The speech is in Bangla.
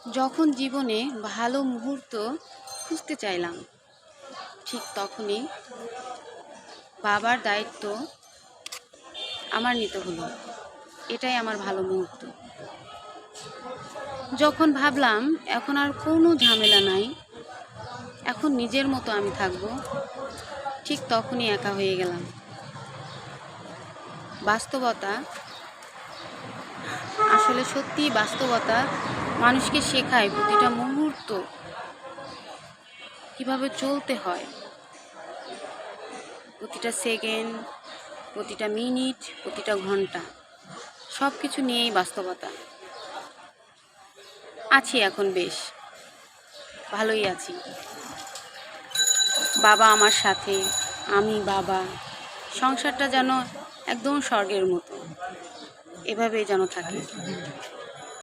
যখন জীবনে ভালো মুহূর্ত খুঁজতে চাইলাম, ঠিক তখনই বাবার দায়িত্ব আমার নিতে হলো। এটাই আমার ভালো মুহূর্ত। যখন ভাবলাম এখন আর কোনো ঝামেলা নাই, এখন নিজের মতো আমি থাকবো, ঠিক তখনই একা হয়ে গেলাম। বাস্তবতা, আসলে সত্যি বাস্তবতা মানুষকে শেখায় প্রতিটা মুহূর্ত কিভাবে চলতে হয়, প্রতিটা সেকেন্ড, প্রতিটা মিনিট, প্রতিটা ঘন্টা, সব কিছু নিয়েই বাস্তবতা। আছি এখন বেশ ভালোই আছি। বাবা আমার সাথে, আমি বাবা, সংসারটা যেন একদম স্বর্গের মতো, এভাবেই যেন থাকে।